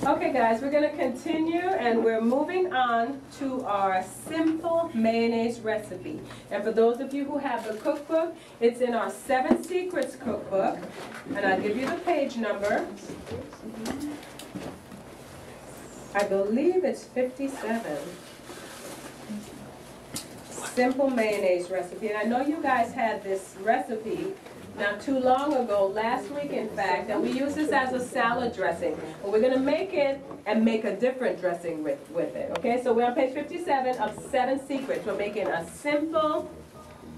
Okay guys, we're going to continue and we're moving on to our simple mayonnaise recipe. And for those of you who have the cookbook, it's in our 7 Secrets cookbook. And I'll give you the page number. I believe it's 57. Simple mayonnaise recipe. And I know you guys had this recipe not too long ago, last week in fact, and we use this as a salad dressing. But we're going to make it and make a different dressing with it. Okay, so we're on page 57 of 7 Secrets. We're making a simple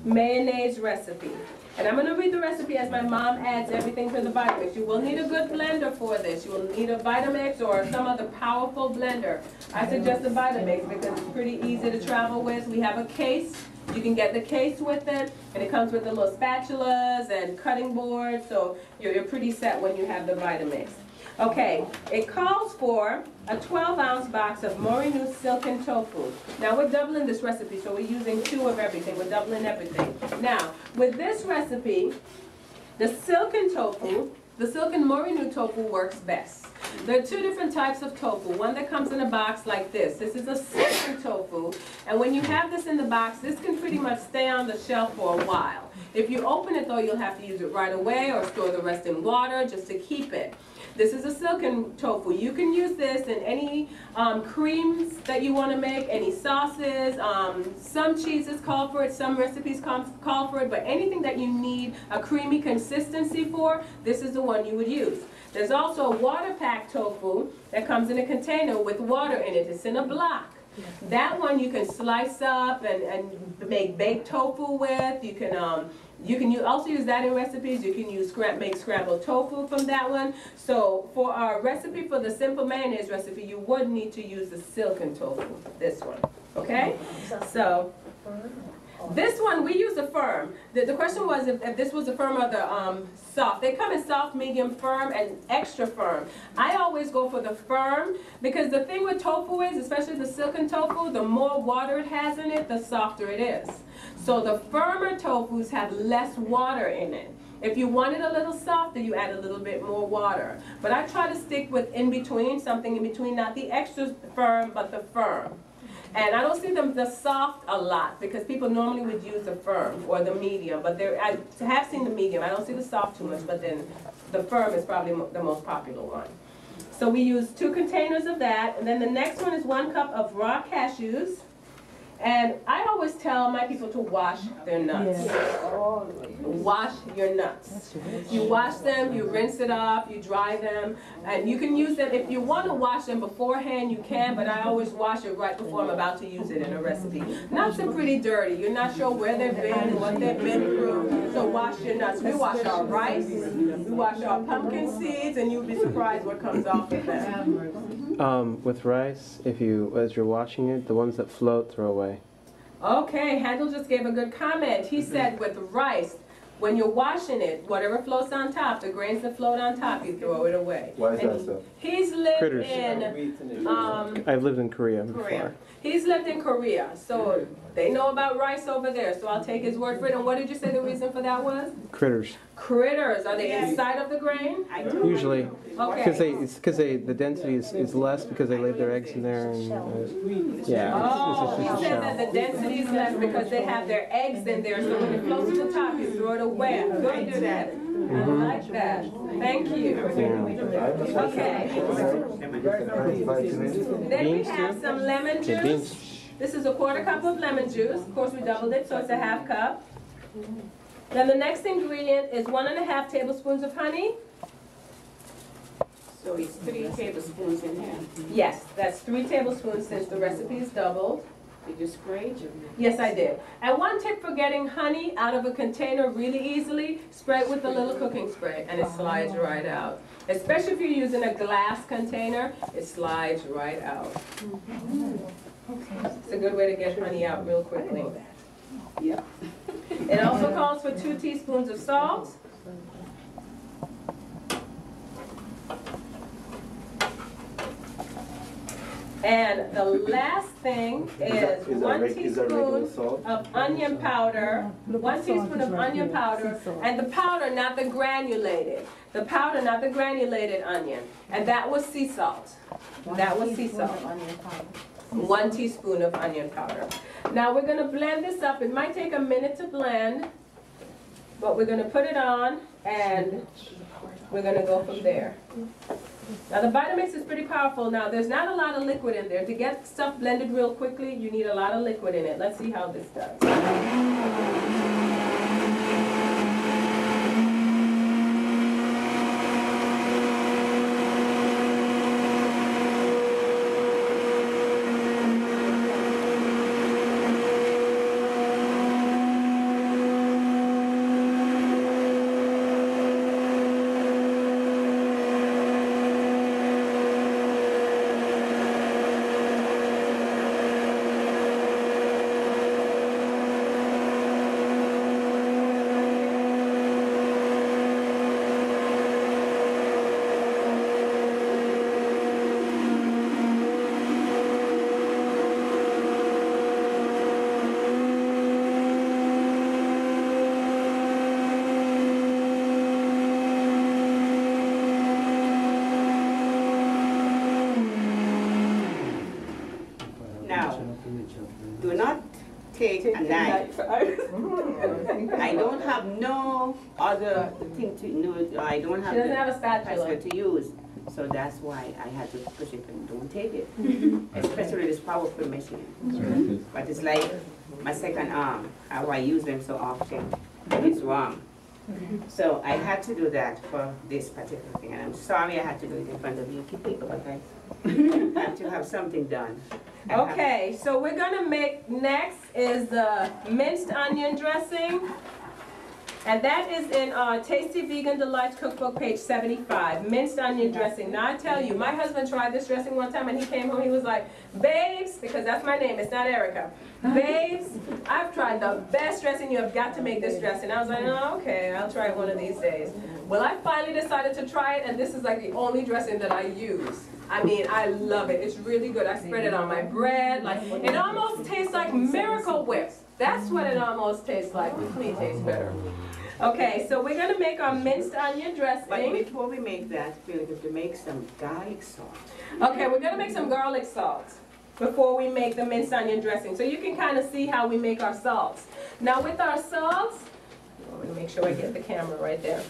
mayonnaise recipe. And I'm going to read the recipe as my mom adds everything to the Vitamix. You will need a good blender for this. You will need a Vitamix or some other powerful blender. I suggest a Vitamix because it's pretty easy to travel with. We have a case. You can get the case with it, and it comes with the little spatulas and cutting boards, so you're pretty set when you have the Vitamix. Okay, it calls for a 12-ounce box of Morinu silken tofu. Now we're doubling this recipe, so we're using 2 of everything. We're doubling everything. Now, with this recipe, the silken tofu, the silken Morinu tofu works best. There are 2 different types of tofu. One that comes in a box like this. This is a silken tofu. And when you have this in the box, this can pretty much stay on the shelf for a while. If you open it though, you'll have to use it right away or store the rest in water just to keep it. This is a silken tofu. You can use this in any creams that you want to make, any sauces. Some cheeses call for it, some recipes call for it, but anything that you need a creamy consistency for, this is the one you would use. There's also a water-packed tofu that comes in a container with water in it. It's in a block. That one you can slice up and make baked tofu with. You can also use that in recipes. You can make scrambled tofu from that one. So for our recipe for the simple mayonnaise recipe, you would need to use the silken tofu, this one. Okay? So this one, we use a firm. The question was if this was a firm or the soft. They come in soft, medium, firm, and extra firm. I always go for the firm because the thing with tofu is, especially the silken tofu, the more water it has in it, the softer it is. So the firmer tofus have less water in it. If you want it a little softer, you add a little bit more water. But I try to stick with in between, something in between, not the extra firm, but the firm. And I don't see the soft a lot because people normally would use the firm or the medium. But I have seen the medium. I don't see the soft too much, but then the firm is probably the most popular one. So we use 2 containers of that. And then the next one is 1 cup of raw cashews. And I always tell my people to wash their nuts. Yeah. Wash your nuts. You wash them, you rinse it off, you dry them, and you can use them. If you want to wash them beforehand, you can, but I always wash it right before I'm about to use it in a recipe. Nuts are pretty dirty. You're not sure where they've been, what they've been through, so wash your nuts. We wash our rice, we wash our pumpkin seeds, and you'll be surprised what comes off of them. With rice, as you're washing it, the ones that float, throw away. Okay, Handel just gave a good comment. He said with rice, when you're washing it, whatever floats on top, the grains that float on top, you throw it away. Why is that so? He's lived Critters. in... I've lived in Korea before. He's lived in Korea, so they know about rice over there, so I'll take his word for it. And what did you say the reason for that was? Critters. Critters. Are they inside of the grain? Usually. Okay. Because the density is less because they lay their eggs in there. And, yeah. Oh, it's he just a said that the density is less because they have their eggs in there, so when it floats to the top, you throw it away. I'm going to do that. I like that. Thank you. Okay. Then we have some lemon juice. This is a 1/4 cup of lemon juice. Of course, we doubled it, so it's a 1/2 cup. Then the next ingredient is 1½ tablespoons of honey. So it's 3 tablespoons in here. Yes, that's 3 tablespoons since the recipe is doubled. Did you spray it? Yes, I did. And one tip for getting honey out of a container really easily, spray it with a little cooking spray and it slides right out. Especially if you're using a glass container, it slides right out. It's a good way to get honey out real quickly. Yeah. It also calls for 2 teaspoons of salt. And the last thing is one teaspoon of onion powder, 1 teaspoon of onion powder, and the powder, not the granulated. The powder, not the granulated onion. And that was sea salt. That was sea salt. 1 teaspoon of onion powder. Now we're going to blend this up. It might take a minute to blend, but we're going to put it on and we're going to go from there. Now the Vitamix is pretty powerful. Now there's not a lot of liquid in there. To get stuff blended real quickly, you need a lot of liquid in it. Let's see how this does. Do not take a knife. I don't have no other thing to use. I don't have. She doesn't have a spatula to use. So that's why I had to push it and don't take it. Especially this powerful machine. But it's like my second arm, how I use them so often. And it's wrong. So I had to do that for this particular thing. And I'm sorry I had to do it in front of you. Keep it, but I have to have something done. Okay, so we're gonna make next is the minced onion dressing. And that is in our Tasty Vegan Delights Cookbook, page 75, minced onion dressing. Now I tell you, my husband tried this dressing one time and he came home, he was like, babes, because that's my name, it's not Erica. Babes, I've tried the best dressing, you have got to make this dressing. I was like, oh, okay, I'll try it one of these days. Well, I finally decided to try it, and this is like the only dressing that I use. I mean, I love it. It's really good. I spread it on my bread. Like, it almost tastes like Miracle Whip. That's what it almost tastes like. It tastes better. Okay, so we're going to make our minced onion dressing. But before we make that, we have to make some garlic salt. Okay, we're going to make some garlic salt before we make the minced onion dressing. So you can kind of see how we make our salts. Now with our salts, let me make sure I get the camera right there.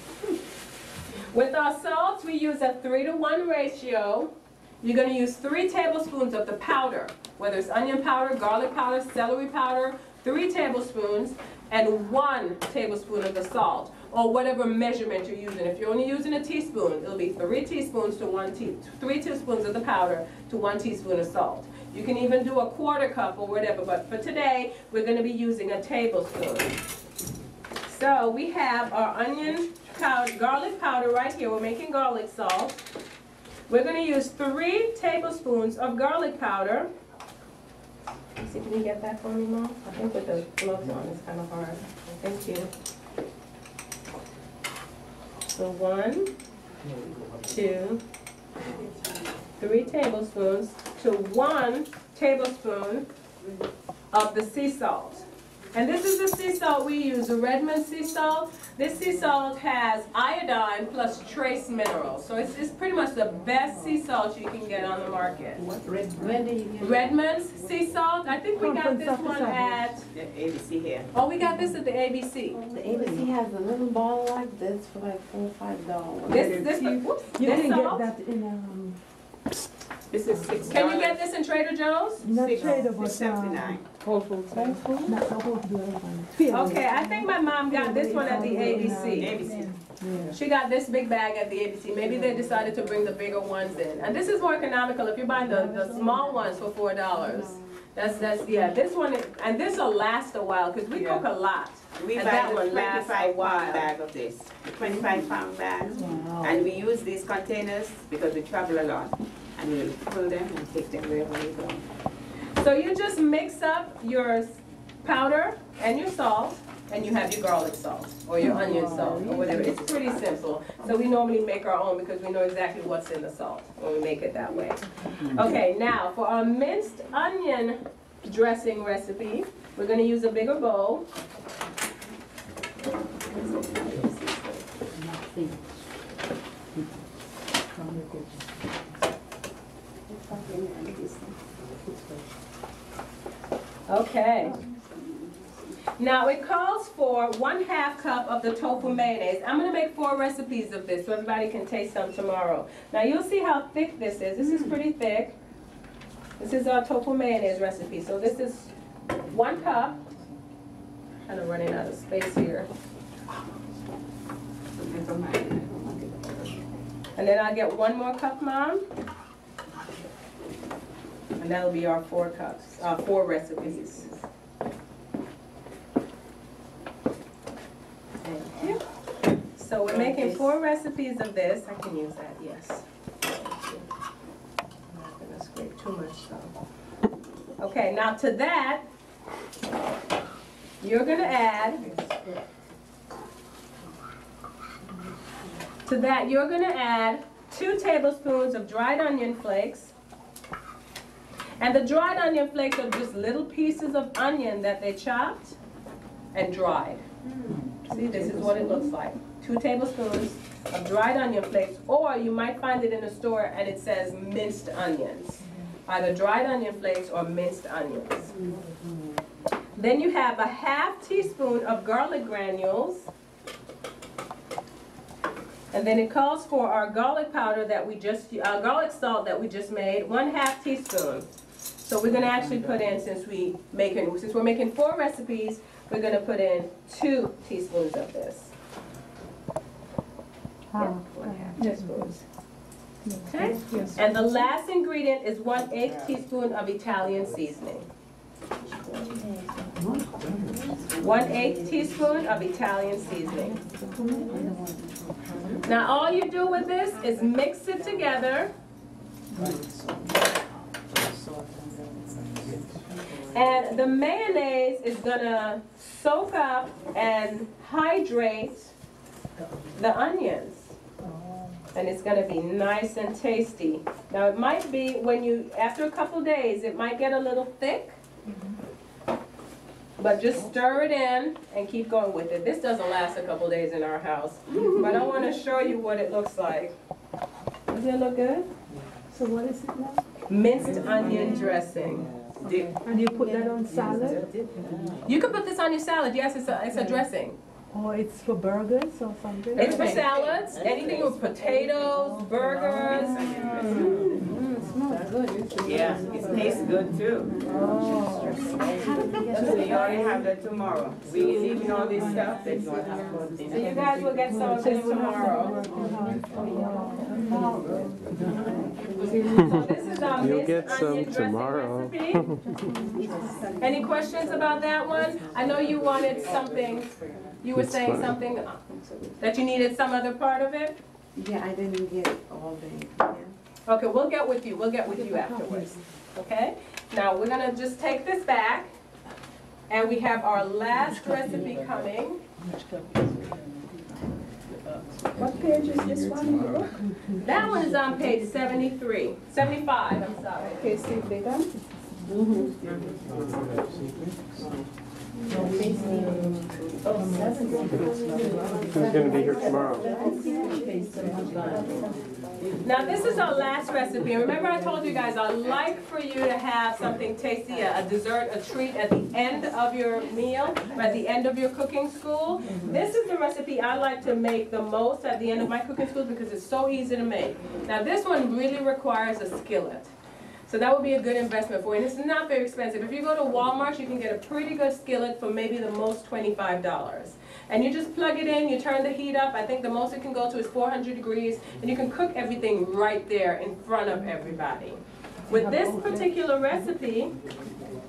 With our salts, we use a 3-to-1 ratio. You're going to use 3 tablespoons of the powder, whether it's onion powder, garlic powder, celery powder, 3 tablespoons, and 1 tablespoon of the salt, or whatever measurement you're using. If you're only using a teaspoon, it'll be 3 teaspoons to 3 teaspoons of the powder to 1 teaspoon of salt. You can even do a 1/4 cup or whatever, but for today, we're going to be using a tablespoon. So we have our onion powder, garlic powder right here. We're making garlic salt. We're going to use 3 tablespoons of garlic powder. See, can you get that for me, Mom? I think with the gloves on it's kind of hard. Thank you. So 1, 2, 3 tablespoons to 1 tablespoon of the sea salt. And this is the sea salt we use, the Redmond sea salt. This sea salt has iodine plus trace minerals. So it's pretty much the best sea salt you can get on the market. Redmond's sea salt. I think we got this one at the ABC here. Oh, we got this at the ABC. The ABC has a little bottle like this for like $4 or $5. This salt? That in This is $6. Can you get this in Trader Joe's? not Trader, but $6.79. Whole Foods. Not Whole Foods. Okay, I think my mom got this one at the ABC. ABC. Yeah. She got this big bag at the ABC. Maybe they decided to bring the bigger ones in. And this is more economical if you're buying the small ones for $4. Yeah, this one, and this will last a while because we cook a lot. We And buy that the one lasts a 25-pound while. bag of this, the 25-pound bag. Wow. And we use these containers because we travel a lot. And we'll pull them and take them wherever we go. So you just mix up your powder and your salt. and you have your garlic salt or your onion salt or whatever. It's pretty simple. So we normally make our own because we know exactly what's in the salt when we make it that way. Okay, now for our minced onion dressing recipe, we're going to use a bigger bowl. Okay. Now it calls for 1/2 cup of the tofu mayonnaise. I'm going to make 4 recipes of this so everybody can taste some tomorrow. Now you'll see how thick this is. This is pretty thick. This is our tofu mayonnaise recipe. So this is 1 cup. Kind of running out of space here. And then I'll get 1 more cup, Mom. And that'll be our 4 cups, 4 recipes. Thank you. So we're making 4 recipes of this. I can use that, yes. Thank you. I'm not going to scrape too much though. Okay, now to that, you're going to add, to that you're going to add 2 tablespoons of dried onion flakes. And the dried onion flakes are just little pieces of onion that they chopped and dried. See, this is what it looks like. 2 tablespoons of dried onion flakes, or you might find it in a store and it says minced onions. Either dried onion flakes or minced onions. Then you have a 1/2 teaspoon of garlic granules. And then it calls for our garlic powder that we just, garlic salt that we just made, 1/2 teaspoon. So we're going to actually put in, since we're making 4 recipes, we're going to put in 2 teaspoons of this. Yeah, 1/2 teaspoons. Okay. And the last ingredient is 1/8 teaspoon of Italian seasoning. 1/8 teaspoon of Italian seasoning. Now all you do with this is mix it together. And the mayonnaise is gonna soak up and hydrate the onions. And it's gonna be nice and tasty. Now it might be after a couple days, it might get a little thick. But just stir it in and keep going with it. This doesn't last a couple days in our house. But I want to show you what it looks like. Does it look good? So what is it now? Minced onion dressing. And you put that on salad? You can put this on your salad. Yes, it's a dressing. Or it's for burgers or something? It's for salads. Anything with potatoes, burgers. Smells good. Yeah, it tastes good too. Oh. So you already have that tomorrow. We leaving all this stuff that you want to have. So you guys will get some of this tomorrow. So this is our You'll minced get some onion dressing tomorrow. recipe. Any questions about that one? I know you wanted something. You were It's saying fine. something that you needed some other part of it? Yeah, I didn't get all the ingredients. Okay, we'll get with you. We'll get with you afterwards. Okay? Now we're gonna just take this back, and we have our last recipe coming. What page is this one in the book? That one is on page 73, 75, I'm sorry. Okay, see bigger? Who's going to be here tomorrow? Now this is our last recipe. And remember I told you guys I like for you to have something tasty, a dessert, a treat at the end of your meal, or at the end of your cooking school. This is the recipe I like to make the most at the end of my cooking school because it's so easy to make. Now this one really requires a skillet. So that would be a good investment for you. And it's not very expensive. If you go to Walmart, you can get a pretty good skillet for maybe the most $25. And you just plug it in, you turn the heat up. I think the most it can go to is 400 degrees. And you can cook everything right there in front of everybody. With this particular recipe,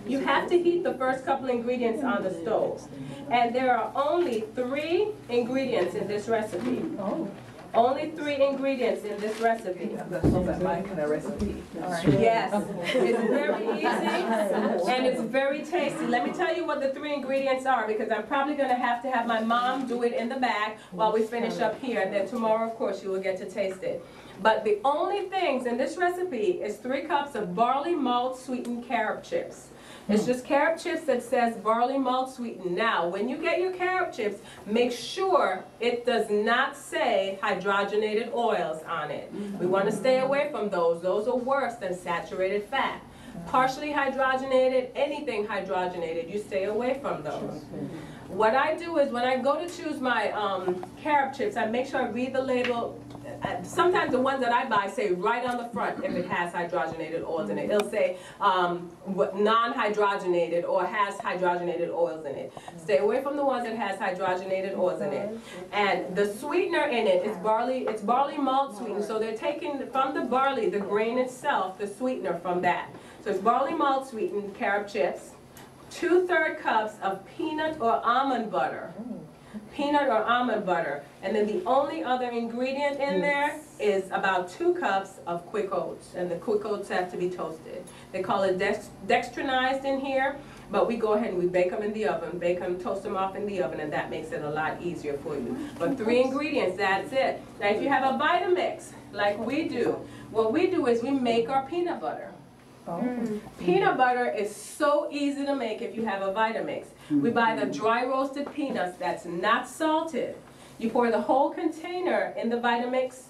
you have to heat the first couple ingredients on the stove. And there are only 3 ingredients in this recipe. Only 3 ingredients in this recipe. That's not my kind of recipe. All right. Yes, it's very easy and it's very tasty. Let me tell you what the 3 ingredients are, because I'm probably going to have my mom do it in the back while we finish up here. And then tomorrow, of course, you will get to taste it. But the only things in this recipe is 3 cups of barley malt sweetened carob chips. It's just carob chips that says barley malt sweetened. Now, when you get your carob chips, make sure it does not say hydrogenated oils on it. We want to stay away from those. Those are worse than saturated fat. Partially hydrogenated, anything hydrogenated, you stay away from those. What I do is when I go to choose my carob chips, I make sure I read the label. Sometimes the ones that I buy say right on the front if it has hydrogenated oils in it. It'll say non-hydrogenated or has hydrogenated oils in it. Stay away from the ones that has hydrogenated oils in it. And the sweetener in it is it's barley malt sweetened. So they're taking from the barley, the grain itself, the sweetener from that. So it's barley malt sweetened carob chips, 2/3 cups of peanut or almond butter. Peanut or almond butter. And then the only other ingredient in there is about 2 cups of quick oats. And the quick oats have to be toasted. They call it dextrinized in here, but we go ahead and we bake them in the oven, toast them off in the oven, and that makes it a lot easier for you. But 3 ingredients, that's it. Now if you have a Vitamix, like we do, what we do is we make our peanut butter. Peanut butter is so easy to make if you have a Vitamix. We buy the dry roasted peanuts that's not salted. You pour the whole container in the Vitamix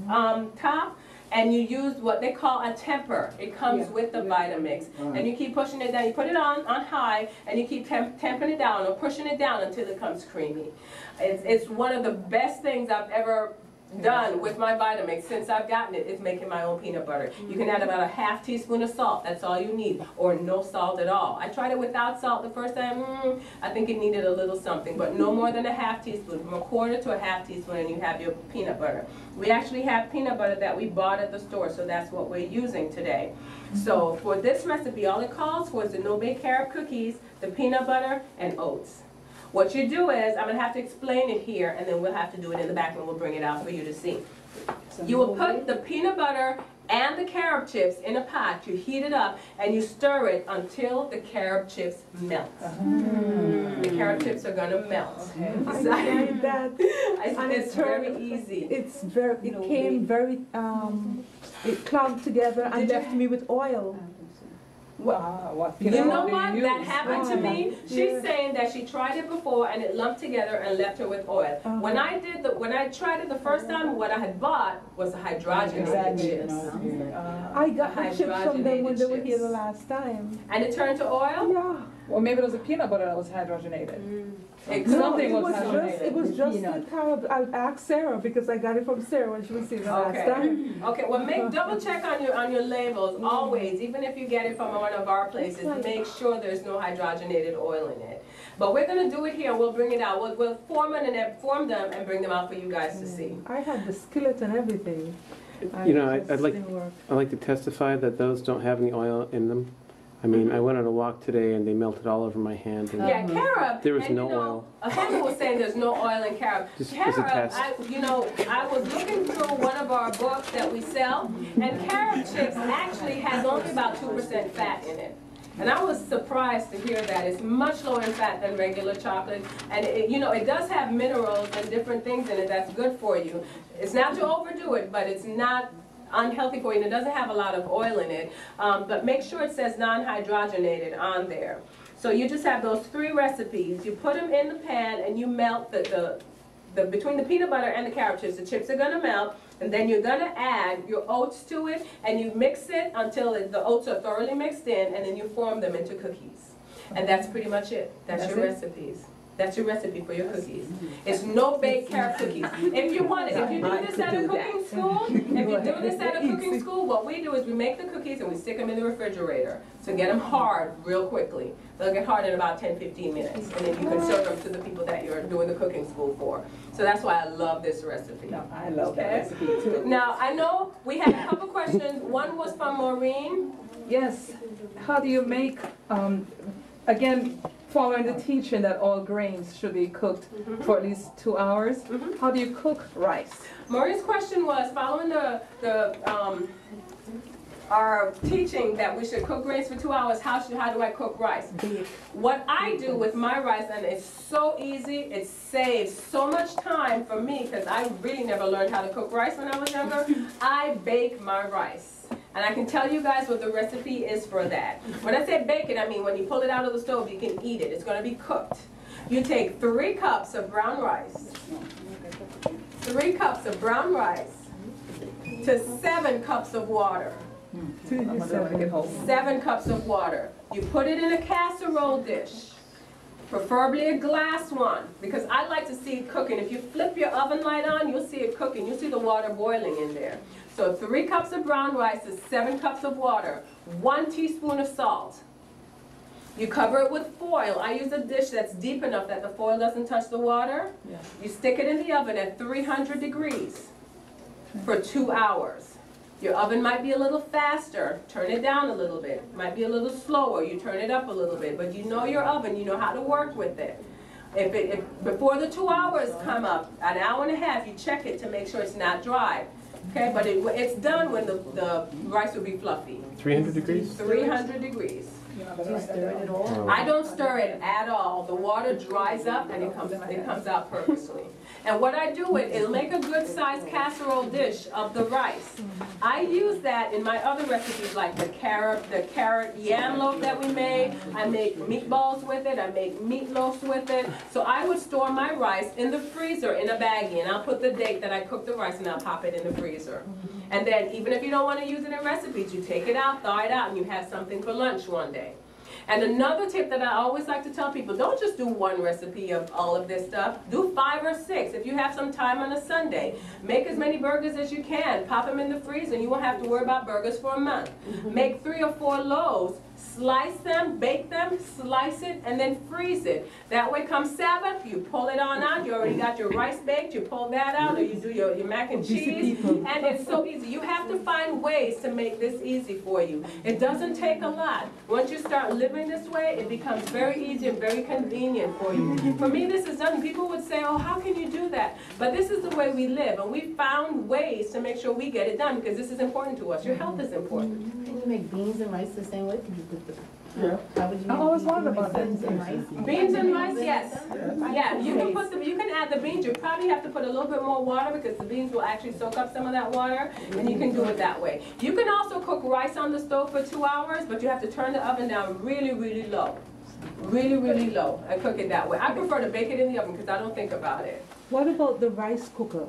top, and you use what they call a temper. It comes with the Vitamix. And you keep pushing it down. You put it on high, and you keep tempering it down or pushing it down until it comes creamy. It's one of the best things I've ever done with my Vitamix since I've gotten it is making my own peanut butter. You can add about a ½ teaspoon of salt, that's all you need, or no salt at all. I tried it without salt the first time, I think it needed a little something, but no more than a ½ teaspoon, from a 1/4 to a ½ teaspoon, and you have your peanut butter. We actually have peanut butter that we bought at the store, so that's what we're using today. So for this recipe, all it calls for is the no-bake carob cookies, the peanut butter, and oats. What you do is, I'm going to have to explain it here, and then we'll have to do it in the back, and we'll bring it out for you to see. You will put the peanut butter and the carob chips in a pot. You heat it up, and you stir it until the carob chips melt. The carob chips are going to melt. I tried that. It's very easy. It came very, it clumped together and left me with oil. You know what? That happened to me. She's saying that she tried it before and it lumped together and left her with oil. When I tried it the first time, what I had bought was the hydrogenated chips. I got the chips from them when they were here the last time. And it turned to oil? Yeah. Well, maybe it was a peanut butter that was hydrogenated. Something was it was just the carob. I asked Sarah because I got it from Sarah when she was here the last time. Okay, well double check on your labels always, even if you get it from one of our places, make sure there's no hydrogenated oil in it. But we're going to do it here, we'll bring it out. We'll form them and bring them out for you guys to see. I had the skillet and everything. You know, I'd like to testify that those don't have any oil in them. I mean, I went on a walk today and they melted all over my hand. And yeah, carob. There was no oil. Someone was saying there's no oil in carob. Carob, I was looking through one of our books that we sell, and carob chips actually has only about 2% fat in it. And I was surprised to hear that. It's much lower in fat than regular chocolate. And it does have minerals and different things in it that's good for you. It's not to overdo it, but it's not unhealthy for you, and it doesn't have a lot of oil in it. But make sure it says non-hydrogenated on there. So you just have those 3 recipes. You put them in the pan and you melt between the peanut butter and the carob chips. The chips are going to melt, and then you're going to add your oats to it, and you mix it until the oats are thoroughly mixed in, and then you form them into cookies. And that's pretty much it. That's your recipes. That's your recipe for your cookies. It's no-bake carob cookies. If you want it, if you do this at a cooking school, what we do is we make the cookies and we stick them in the refrigerator to get them hard real quickly. They'll get hard in about 10-15 minutes, and then you can serve them to the people that you're doing the cooking school for. So that's why I love this recipe. No, I love that recipe too. Now, I know we had a couple questions. One was from Maureen. Yes. How do you make, again, following the teaching that all grains should be cooked for at least 2 hours, how do you cook rice? Maureen's question was, following our teaching that we should cook grains for 2 hours, how do I cook rice? What I do with my rice, and it's so easy, it saves so much time for me, because I really never learned how to cook rice when I was younger. I bake my rice. And I can tell you guys what the recipe is for that. When I say bake it, I mean when you pull it out of the stove, you can eat it. It's going to be cooked. You take 3 cups of brown rice, 3 cups of brown rice to 7 cups of water. 7 cups of water. You put it in a casserole dish, preferably a glass one, because I like to see it cooking. If you flip your oven light on, you'll see it cooking. You'll see the water boiling in there. So 3 cups of brown rice is 7 cups of water, 1 teaspoon of salt. You cover it with foil. I use a dish that's deep enough that the foil doesn't touch the water. You stick it in the oven at 300 degrees for 2 hours. Your oven might be a little faster, turn it down a little bit. Might be a little slower, you turn it up a little bit. But you know your oven, you know how to work with it. If before the 2 hours come up, an hour and a half, you check it to make sure it's not dry. Okay, but it's done when the rice will be fluffy. 300 degrees? 300 degrees. Do you stir it at all? I don't stir it at all. The water dries up and it comes out perfectly. And what I do, it'll make a good sized casserole dish of the rice. I use that in my other recipes, like the carrot yam loaf that we made. I make meatballs with it. I make meatloafs with it. So I would store my rice in the freezer in a baggie, and I'll put the date that I cooked the rice, and I'll pop it in the freezer. And then even if you don't want to use it in recipes, you take it out, thaw it out, and you have something for lunch one day. And another tip that I always like to tell people, don't just do 1 recipe of all of this stuff. Do 5 or 6. If you have some time on a Sunday, make as many burgers as you can. Pop them in the freezer, and you won't have to worry about burgers for a month. Make 3 or 4 loaves. Slice them, bake them, slice it, and then freeze it. That way come Sabbath, you pull it on out. You already got your rice baked, you pull that out, or you do your mac and cheese. And it's so easy. You have to find ways to make this easy for you. It doesn't take a lot. Once you start living this way, it becomes very easy and very convenient for you. For me, this is done. People would say, oh, how can you do that? But this is the way we live, and we found ways to make sure we get it done, because this is important to us. Your health is important. Can you make beans and rice the same way? Can you put how would you I always wondered about that. beans and rice? Beans and rice, yes. Yeah, you can add the beans. You probably have to put a little bit more water, because the beans will actually soak up some of that water, and you can do it that way. You can also cook rice on the stove for 2 hours, but you have to turn the oven down really, really low. Really, really low, and cook it that way. I prefer to bake it in the oven because I don't think about it. What about the rice cooker?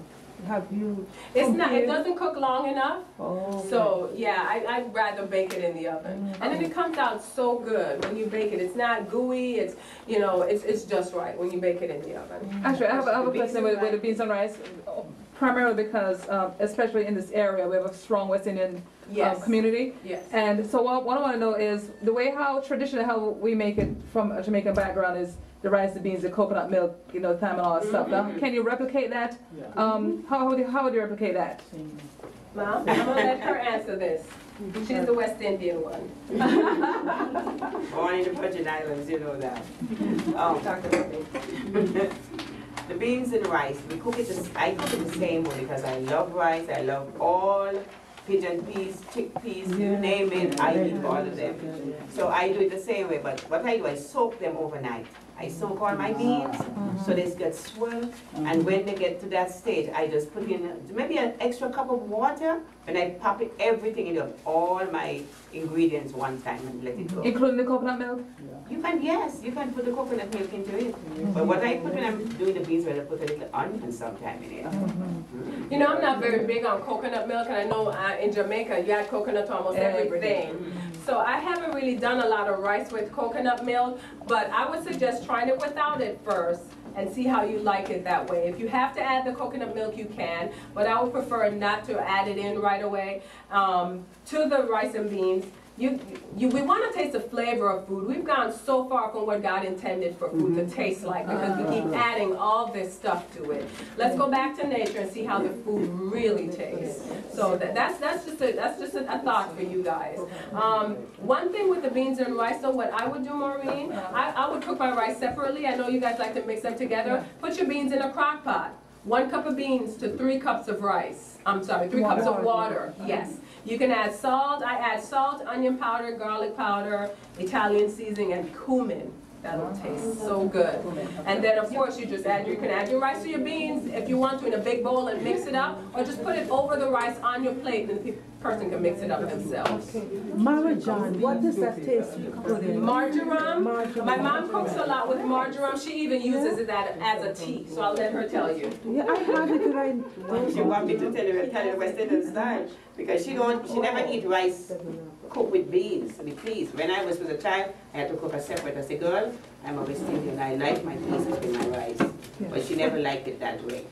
Have you It compared? doesn't cook long enough. Oh, So yeah, I'd rather bake it in the oven. And then it comes out so good when you bake it. It's not gooey, it's just right when you bake it in the oven. Actually, I have a question with the beans and rice, primarily because, especially in this area, we have a strong West Indian Yes. community. Yes. And so what I want to know is the way traditionally how we make it from a Jamaican background is the rice, the beans, the coconut milk, thyme and all that stuff. Now, can you replicate that? How would you replicate that? Mom, I'm gonna let her answer this. She's the West Indian one. Born in the Virgin Islands, you know that. The beans and rice, I cook it the same way because I love rice. I love all pigeon peas, chickpeas, you name it, I eat all of them. So I do it the same way, but what I do, I soak them overnight. I soak all my beans so they get swell, and when they get to that stage, I just put in maybe an extra cup of water, and I pop it everything in all my ingredients one time and let it go. Including the coconut milk? You can put the coconut milk into it. But what I put when I'm doing the beans, I put a little onion sometime in it. I'm not very big on coconut milk, and I know in Jamaica you add coconut to almost everything. So I haven't really done a lot of rice with coconut milk, but I would suggest trying it without it first and see how you like it that way. If you have to add the coconut milk, you can, but I would prefer not to add it in right away. To the rice and beans, we want to taste the flavor of food. We've gone so far from what God intended for food to taste like because we keep adding all this stuff to it. Let's go back to nature and see how the food really tastes. So that's just a thought for you guys. One thing with the beans and rice, though, what I would do, Maureen, I would cook my rice separately. I know you guys like to mix them together. Put your beans in a crock pot. 1 cup of beans to 3 cups of rice. I'm sorry, 3 cups of water. Yes. You can add salt. I add salt, onion powder, garlic powder, Italian seasoning, and cumin. That'll taste so good. And then, of course, you can add your rice or your beans if you want to in a big bowl and mix it up, or just put it over the rice on your plate and the person can mix it up themselves. Okay. Mama John, what does that taste you put in? Marjoram. My mom cooks a lot with marjoram. She even uses it as a tea, so I'll let her tell you. Yeah, I had it when She want me to tell you West Indian style because she never eat rice cooked with beans. To be pleased. When I was a child, I had to cook a separate. I said, girl, I'm a West Indian. I like my pieces with my rice, but she never liked it that way.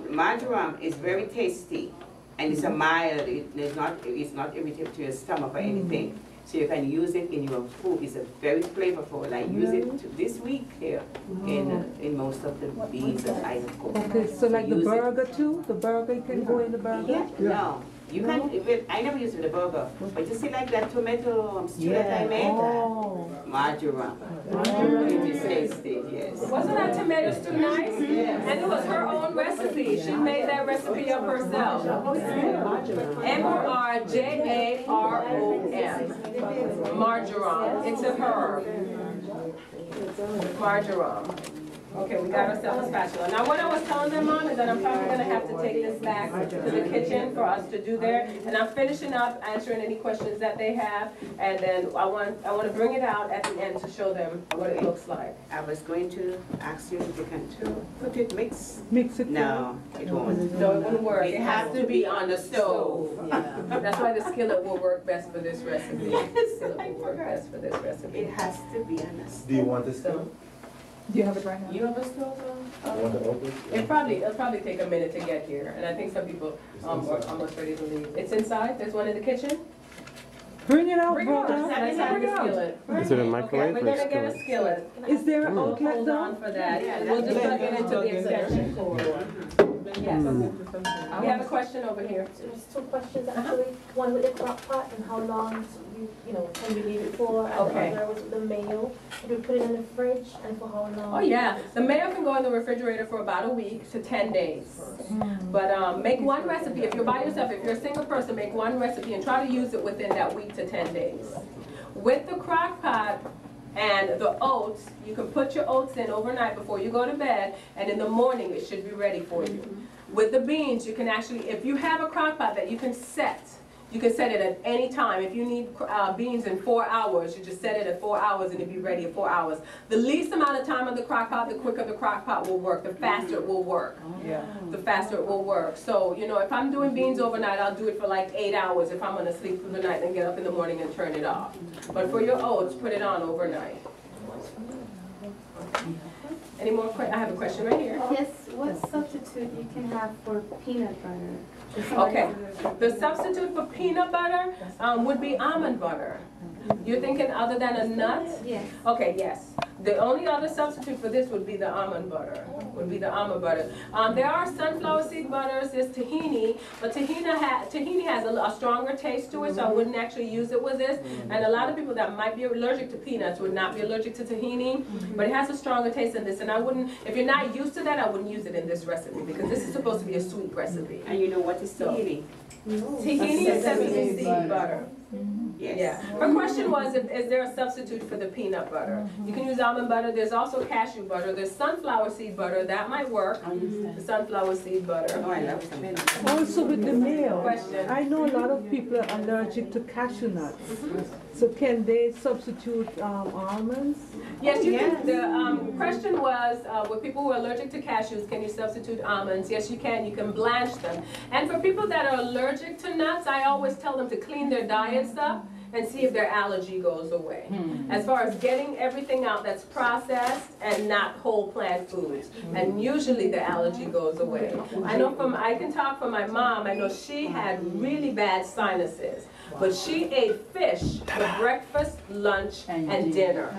Marjoram is very tasty, and it's a mild. It's not irritating to your stomach or anything. So you can use it in your food. It's a very flavorful. I use it this week here in most of the beans that I have cooked. Okay, so like the burger too? The burger can go in the burger? Yeah, no. You can, I never use it in the burger, but you see like that tomato stew that I made? Marjoram. It is tasty, yes. Wasn't that tomato stew nice? And it was her own recipe. She made that recipe up herself. M-O-R-J-A-R-O-M. Marjoram. It's a herb. Marjoram. Okay, we got ourselves a spatula. Now what I was telling them, Mom, is that I'm probably going to have to take this back to the kitchen for us to do there. And I'm finishing up answering any questions that they have. And then I want to bring it out at the end to show them what it looks like. I was going to ask you if you can put it Mix it? No, it won't. No, it wouldn't work. It has to be on the stove. That's why the skillet will work best for this recipe. The skillet will work best for this recipe. It has to be on the stove. Do you want this stove? Do you have it right now? You have a stove? I want to open it? It'll probably take a minute to get here, and I think some people are almost ready to leave. It's inside. There's one in the kitchen. Bring it out, Bring it on. brother. Let's have the skillet. Is it a microwave Okay, or we're a gonna get a skillet? skillet. Is there an outlet Hold though? on for that. We'll just plug it into the extension cord. Yes. We have a question over here. So there's 2 questions actually. One with the crock pot and how long can you leave it for? And Okay. the other was with the mayo. Do you put it in the fridge and for how long? Oh yeah, the mayo can go in the refrigerator for about a week to 10 days. But make one recipe. If you're by yourself, if you're a single person, make one recipe and try to use it within that week to 10 days. With the crock pot and the oats, you can put your oats in overnight before you go to bed, and in the morning it should be ready for you. With the beans, you can actually, if you have a crock pot that you can set it at any time. If you need beans in 4 hours, you just set it at 4 hours and it'll be ready in 4 hours. The least amount of time on the crock pot, the quicker the crock pot will work, the faster it will work. The faster it will work. So, if I'm doing beans overnight, I'll do it for like 8 hours if I'm going to sleep through the night and get up in the morning and turn it off. But for your oats, put it on overnight. Any more questions? I have a question right here. Yes, what substitute you can have for peanut butter? Okay, the substitute for peanut butter would be almond butter. You're thinking other than a nut? Yes. Okay, yes. The only other substitute for this would be the almond butter. There are sunflower seed butters, there's tahini, but tahini has a stronger taste to it, so I wouldn't actually use it with this. And a lot of people that might be allergic to peanuts would not be allergic to tahini, but it has a stronger taste than this. And I wouldn't, if you're not used to that, I wouldn't use it in this recipe because this is supposed to be a sweet recipe. And you know what is tahini? Tahini is sesame seed butter. Yes. Yeah. Her question was, is there a substitute for the peanut butter? You can use almond butter. There's also cashew butter. There's sunflower seed butter. That might work. The sunflower seed butter. Oh, I love sunflower. Also with the mayo, Question. I know a lot of people are allergic to cashew nuts. So can they substitute almonds? Yes, you can. The question was, with people who are allergic to cashews, can you substitute almonds? Yes, you can. You can blanch them. And for people that are allergic to nuts, I always tell them to clean their diets up and see if their allergy goes away. As far as getting everything out that's processed and not whole plant foods. And usually the allergy goes away. I can talk for my mom. I know she had really bad sinuses. but she ate fish for breakfast, lunch, and dinner.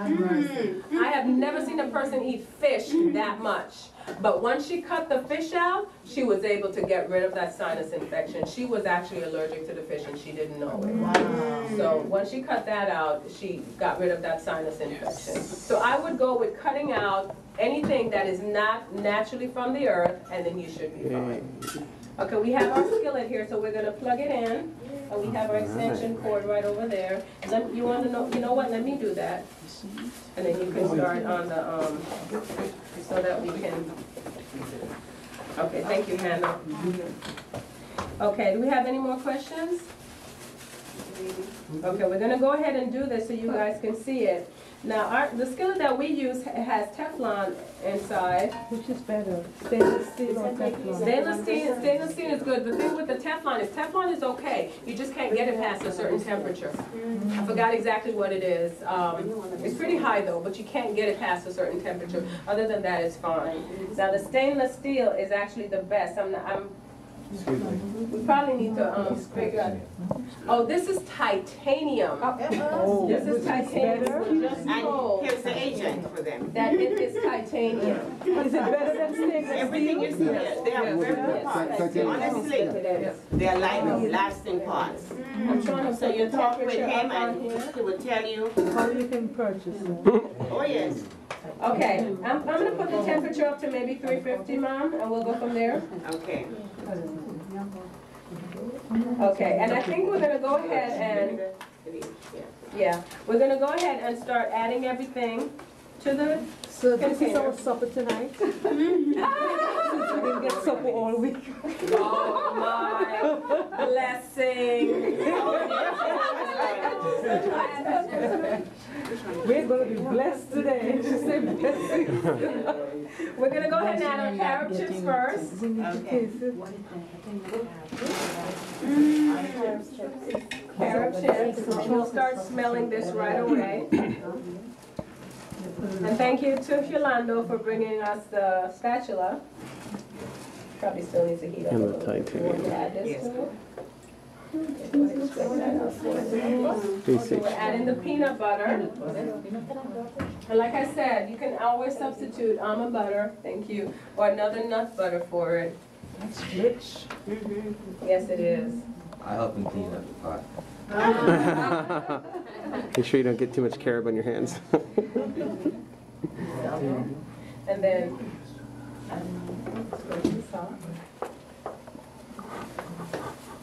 I have never seen a person eat fish that much. But once she cut the fish out, she was able to get rid of that sinus infection. She was actually allergic to the fish and she didn't know it. Wow. So once she cut that out, she got rid of that sinus infection. So I would go with cutting out anything that is not naturally from the earth, and then you should be fine. Okay, we have our skillet here, so we're going to plug it in. And we have our extension cord right over there. You want to know, you know what, let me do that. And then you can start on the, so that we can, okay, thank you, Hannah. Okay, do we have any more questions? Okay, we're gonna go ahead and do this so you guys can see it. Now, the skillet that we use has Teflon inside. Which is better, stainless steel or Teflon? Stainless steel is good. The thing with the Teflon is okay. You just can't get it past a certain temperature. I forgot exactly what it is. It's pretty high though, but you can't get it past a certain temperature. Other than that, it's fine. Now, the stainless steel is actually the best. We probably need to figure out. Oh, this is titanium. Oh, This is titanium. Just And here's the agent for them. that it is titanium. Is it better than stainless Everything steel? is here. They are very good parts. Honestly, they are lasting parts. I'm trying to So put you the talk with temperature him up on and here. he will tell you, How you can purchase it? oh yes, Okay, I'm gonna put the temperature up to maybe 350, Mom, and we'll go from there. okay. Okay, and I think we're gonna go ahead and, we're gonna go ahead and start adding everything to the So this is container. our supper tonight? Since we didn't get supper all week. Oh my blessing. We're gonna be blessed today. She said blessing. We're gonna go ahead and add our carrot chips first. We need to taste it. Carrot chips, and you'll start smelling this right away. And thank you to Yolando for bringing us the spatula. Probably still needs to heat up a And the little bit. titanium. Want to add this to it? Okay, go ahead and spread that out for us. Basic. We're adding the peanut butter. And like I said, you can always substitute almond butter, thank you, or another nut butter for it. That's rich. Yes, it is. I help him clean up the pot. Make sure you don't get too much carob on your hands. And then, spread this out.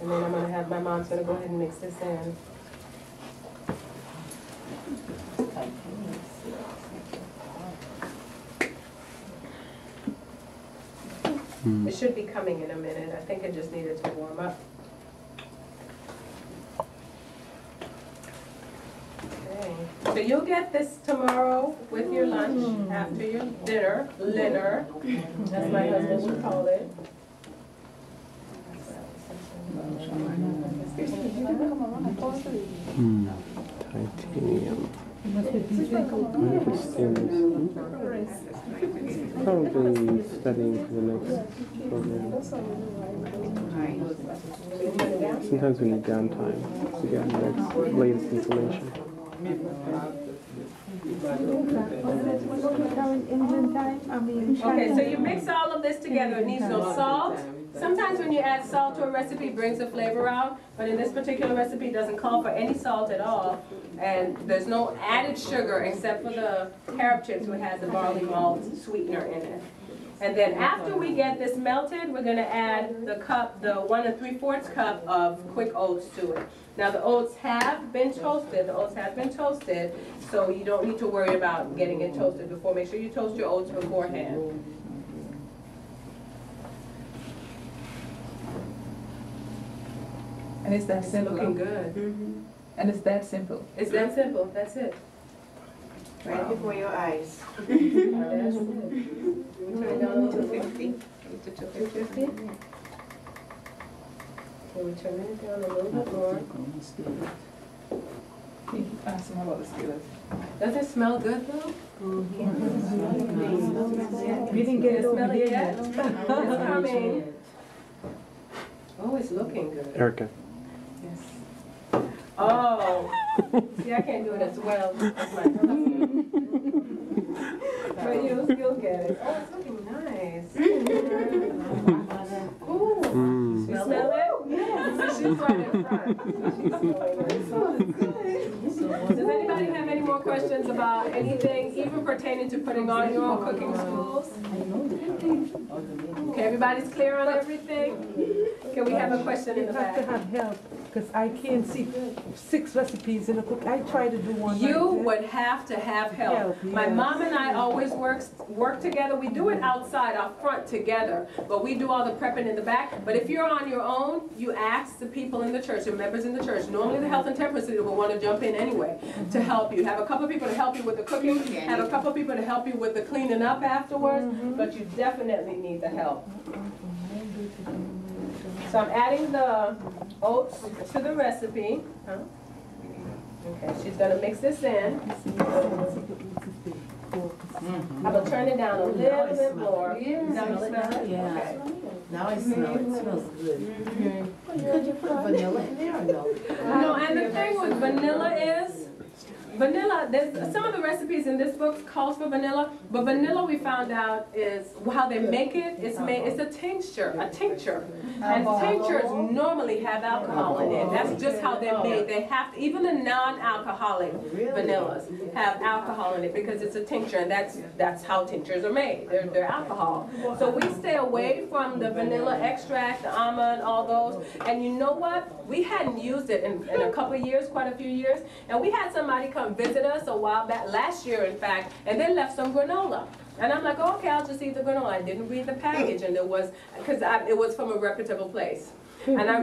And then I'm gonna have, my mom's gonna go ahead and mix this in. It should be coming in a minute. I think it just needed to warm up. Okay. So you'll get this tomorrow with your lunch, after your dinner, as my husband would call it. Titanium. Wonder if it's stainless. Probably studying for the next program. Sometimes we need downtime to get the latest information. Okay, so you mix all of this together. It needs no salt. Sometimes when you add salt to a recipe, it brings the flavor out, but in this particular recipe, it doesn't call for any salt at all. And there's no added sugar except for the carob chips, which has the barley malt sweetener in it. And then after we get this melted, we're gonna add the 1 3/4 cup of quick oats to it. Now the oats have been toasted, so you don't need to worry about getting it toasted before. Make sure you toast your oats beforehand. And it's that It's simple. looking good. And it's that simple. It's that simple, that's it. Right before your eyes. That's it. Turn it down to 250. To 250. Okay, we turn it down a little bit more. Ask him about the skillet. Does it smell good though? We didn't get it over Smell it here yet? yet. It's coming. Oh, it's looking good. Erica. Yes. Oh, see, I can't do it as well as my husband. But you'll get it. Oh, it's looking nice. Ooh. You smell it? Yes. She's right in front. She's smelling it. Does anybody have any more questions about anything, even pertaining to putting on your own cooking schools? Okay, everybody's clear on everything? Can we have a question in the You have back? to have help, because I can't see 6 recipes in a cook. I try to do one. You like would have to have help. Help, My yes. mom and I always work together. We do it outside, out front together, but we do all the prepping in the back. But if you're on your own, you ask the people in the church, the members in the church. Normally the health and temperance leader will want to jump in anyway to help you. Have a couple people to help you with the cooking, have a couple people to help you with the cleaning up afterwards, but you definitely need the help. So I'm adding the oats to the recipe. Okay, she's gonna mix this in. I'm gonna turn it down a little bit more. Now you smell it? Yeah. Okay. Now I smell it. It smells good. Could you put vanilla in there or no? No, and the thing with vanilla is, there's some of the recipes in this book calls for vanilla, but vanilla we found out is how they make it. It's a tincture, and tinctures normally have alcohol in it. That's just how they're made. They have to, even the non-alcoholic vanillas have alcohol in it because it's a tincture, and that's how tinctures are made. They're alcohol. So we stay away from the vanilla extract, the almond, all those. And you know what? We hadn't used it in a couple of years, quite a few years, and we had somebody come visit us a while back, last year in fact, and they left some granola. And I'm like, oh, okay, I'll just eat the granola. I didn't read the package, and it was from a reputable place. And I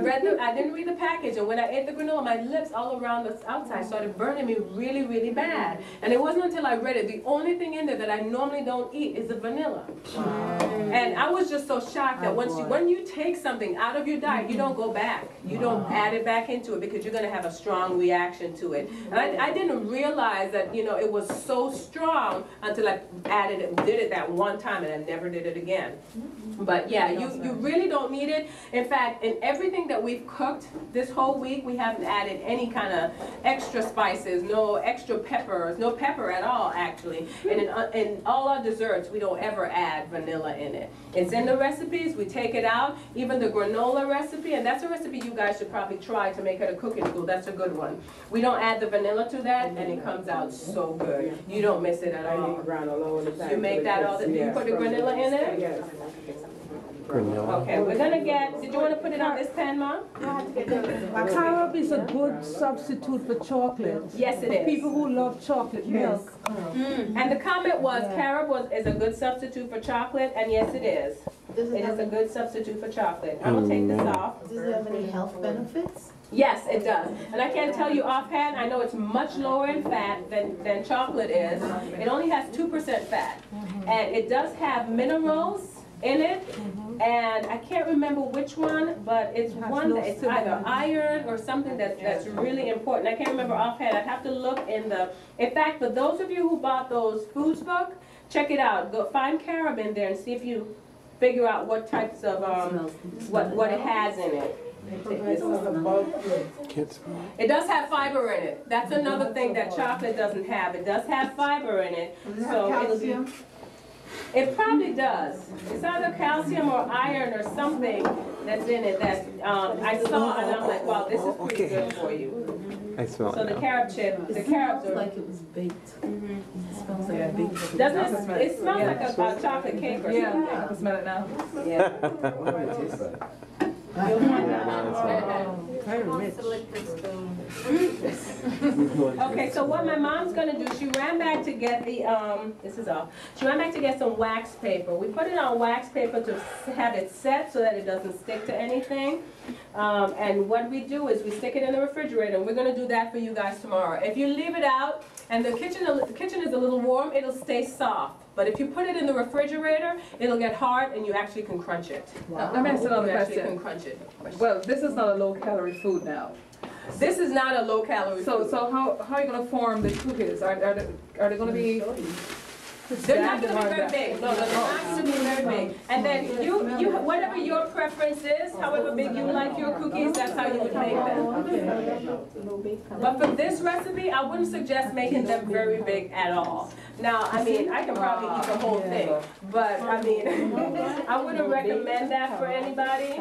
didn't read the package, and when I ate the granola, my lips all around the outside started burning me really, really bad. And it wasn't until I read it, the only thing in there that I normally don't eat is the vanilla. Wow. And I was just so shocked that when you take something out of your diet, you don't go back. You don't add it back into it because you're going to have a strong reaction to it. And I didn't realize that, it was so strong until I did it that one time, and I never did it again. But yeah, you really don't need it. In fact, in everything that we've cooked this whole week, we haven't added any kind of extra spices, no extra peppers, no pepper at all actually. And in all our desserts, we don't ever add vanilla in it. It's in the recipes, we take it out, even the granola recipe, and that's a recipe you guys should probably try to make at a cooking school. That's a good one. We don't add the vanilla to that, and it comes out so good. You don't miss it at all. You make that all the, you put the granola in it? Granola. Okay, we're gonna get, did you want to put it on this pan, Mom? Carob is a good substitute for chocolate. Yes, it is. People who love chocolate milk. And the comment was, carob is a good substitute for chocolate, and yes, it is. It is a good substitute for chocolate. I'm gonna take this off. Does it have any health benefits? Yes, it does. And I can't tell you offhand, I know it's much lower in fat than chocolate is. It only has 2% fat. And it does have minerals in it. And I can't remember which one, but it's one that it's either iron or something that's really important. I can't remember offhand. I'd have to look in fact, for those of you who bought those foods book, check it out. Go find carob in there and see if you figure out what types of, what it has in it. It does have fiber in it. That's another thing that chocolate doesn't have. It does have fiber in it. So calcium? It probably does. It's either calcium or iron or something that's in it that I saw, and I'm like, wow, this is pretty good for you. I smell So it the now. carob chip, the carobs are like it was baked. It smells like a baked. Doesn't it? It smells like a chocolate cake or something. Yeah, I can smell it now. Yeah. Very rich. Okay, so what my mom's gonna do, she ran back to get the, this is off. She ran back to get some wax paper. We put it on wax paper to have it set so that it doesn't stick to anything. And what we do is we stick it in the refrigerator, and we're gonna do that for you guys tomorrow. If you leave it out and the kitchen is a little warm, it'll stay soft. But if you put it in the refrigerator, it'll get hard and you actually can crunch it. Wow. Let me ask another You actually question. can crunch it. Well, this is not a low-calorie food now. This is not a low-calorie food. So how are you going to form the cookies? Are they going to be They're not going to be very big. No, they're not going to be very big. And then you, whatever your preference is, however big you like your cookies, that's how you would make them. But for this recipe, I wouldn't suggest making them very big at all. Now, I mean, I can probably eat the whole thing, but I mean, I wouldn't recommend that for anybody.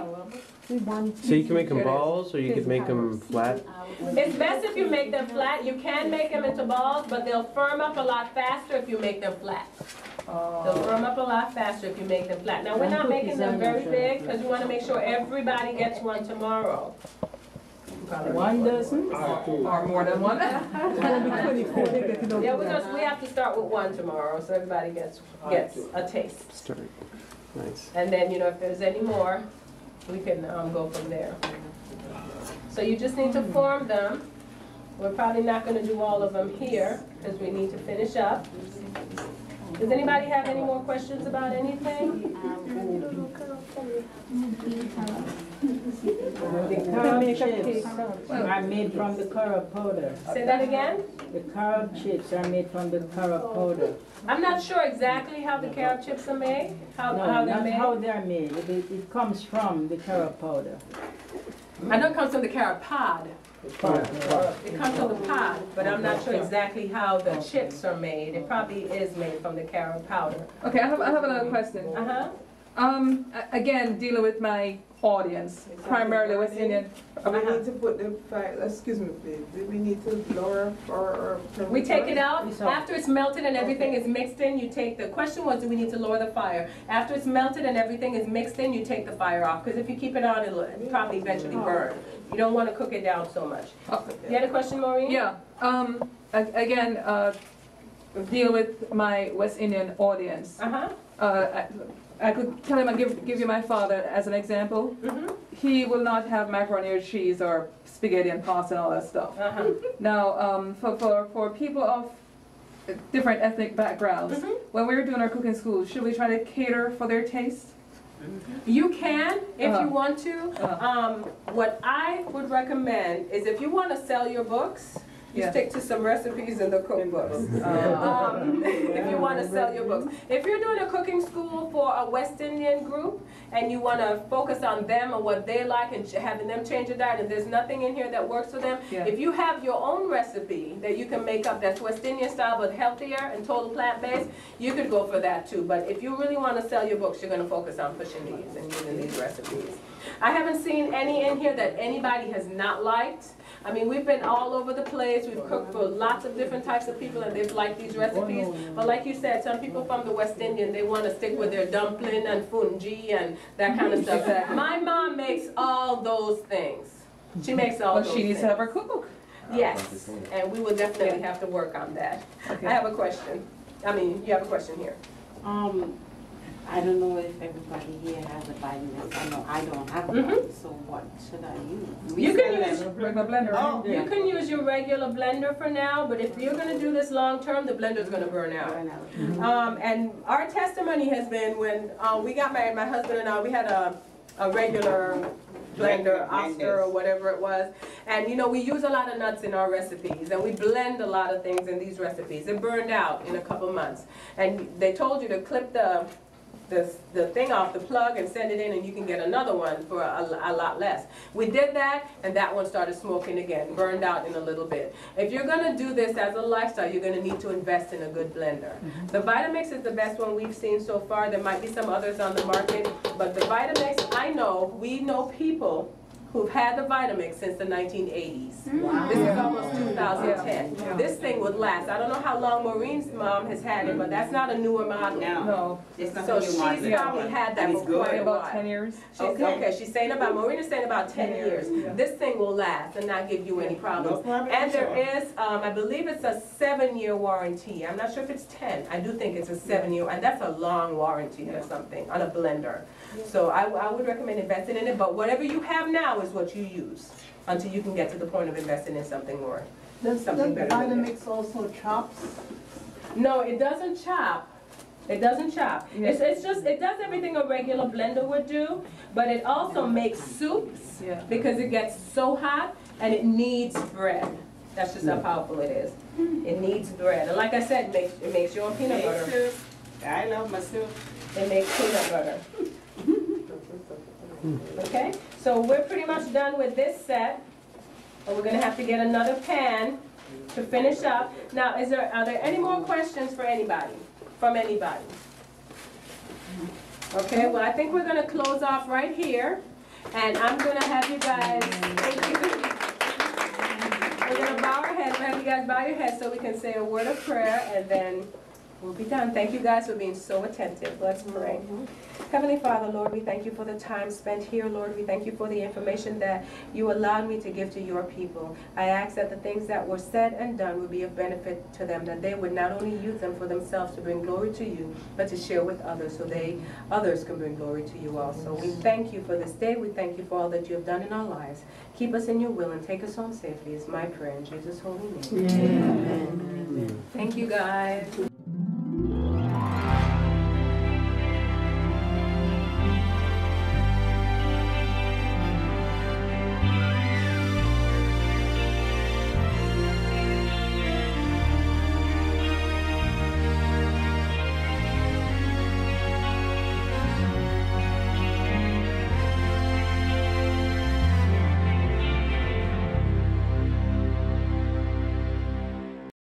So you can make them balls, or you could make them flat? It's best if you make them flat. You can make them into balls, but they'll firm up a lot faster if you make them flat. They'll firm up a lot faster if you make them flat. Now, we're not making them very big because we want to make sure everybody gets one tomorrow. One dozen? Or more than one. Yeah, we have to start with one tomorrow, so everybody gets a taste. Start. Nice. And then, you know, if there's any more, we can go from there. So you just need to form them. We're probably not going to do all of them here because we need to finish up. Does anybody have any more questions about anything? The carob chips are made from the carob powder. Say that again? The carob chips are made from the carob powder. I'm not sure exactly how the carob chips are made. How they're not made. how they're made. It comes from the carob powder. I know it comes from the carob pod. It comes from the pod, but I'm not sure exactly how the chips are made. It probably is made from the carob powder. Okay, I have another question. Again, dealing with my audience, primarily West Indian. We need to put the fire, excuse me please, do we need to lower or we take it out, after it's melted and everything is mixed in, you take, the question was, do we need to lower the fire? After it's melted and everything is mixed in, you take the fire off, because if you keep it on, it'll probably eventually burn. You don't want to cook it down so much. You had a question, Maureen? Yeah, again, deal with my West Indian audience. I could tell him, I give you my father as an example. He will not have macaroni or cheese or spaghetti and pasta and all that stuff. Now, for people of different ethnic backgrounds, when we're doing our cooking school, should we try to cater for their taste? You can, if you want to. What I would recommend is if you want to sell your books, you stick to some recipes in the cookbooks. If you want to sell your books. If you're doing a cooking school for a West Indian group and you want to focus on them and what they like and having them change their diet and there's nothing in here that works for them, if you have your own recipe that you can make up that's West Indian style but healthier and total plant-based, you could go for that too. But if you really want to sell your books, you're going to focus on pushing these and using these recipes. I haven't seen any in here that anybody has not liked. I mean, we've been all over the place. We've cooked for lots of different types of people, and they've liked these recipes. But like you said, some people from the West Indian, they want to stick with their dumpling and fungi and that kind of stuff. My mom makes all those things. She makes all those things. But she needs to have her cookbook. Yes, and we will definitely have to work on that. I have a question. I mean, you have a question here. I don't know if everybody here has a Vitamix. I know I don't have one, so what should I use? You can use regular blender. You can use your regular blender for now, but if you're going to do this long term, the blender is going to burn out. And our testimony has been when we got married, my husband and I, we had a regular blender, Oscar or whatever it was. And you know, we use a lot of nuts in our recipes and we blend a lot of things in these recipes. It burned out in a couple months. And they told you to clip the thing off the plug and send it in and you can get another one for a lot less. We did that and that one started smoking again, burned out in a little bit. If you're going to do this as a lifestyle, you're going to need to invest in a good blender. The Vitamix is the best one we've seen so far. There might be some others on the market, but the Vitamix, we know people who've had the Vitamix since the 1980s. Wow. This is almost 2010. Yeah. This thing would last. I don't know how long Maureen's mom has had it, but that's not a newer model. No. It's not so she's probably had that for quite a while. About 10 years. Okay, she's saying Maureen is saying about 10 years. Yeah. This thing will last and not give you any problems. And there is, I believe it's a 7-year warranty. I'm not sure if it's 10. I do think it's a 7-year, and that's a long warranty or something on a blender. So I would recommend investing in it, but whatever you have now is what you use until you can get to the point of investing in something more. Something better. Does the Vitamix also chops? No, it doesn't chop. It doesn't chop. Yes. It's just, it does everything a regular blender would do, but it also makes soups because it gets so hot and it needs bread. That's just how powerful it is. It needs bread. And like I said, it makes your own peanut butter. I love myself. It makes peanut butter. Okay, so we're pretty much done with this set. And we're gonna have to get another pan to finish up. Now, are there any more questions for anybody? From anybody? Okay, well, I think we're gonna close off right here. And I'm gonna have you guys, we're gonna bow our heads, we'll have you guys bow your heads so we can say a word of prayer, and then we'll be done. Thank you guys for being so attentive. Let's pray. Heavenly Father, Lord, we thank you for the time spent here, Lord. We thank you for the information that you allowed me to give to your people. I ask that the things that were said and done would be of benefit to them, that they would not only use them for themselves to bring glory to you, but to share with others so others can bring glory to you also. We thank you for this day. We thank you for all that you have done in our lives. Keep us in your will and take us home safely is my prayer in Jesus' holy name. Amen. Thank you, guys.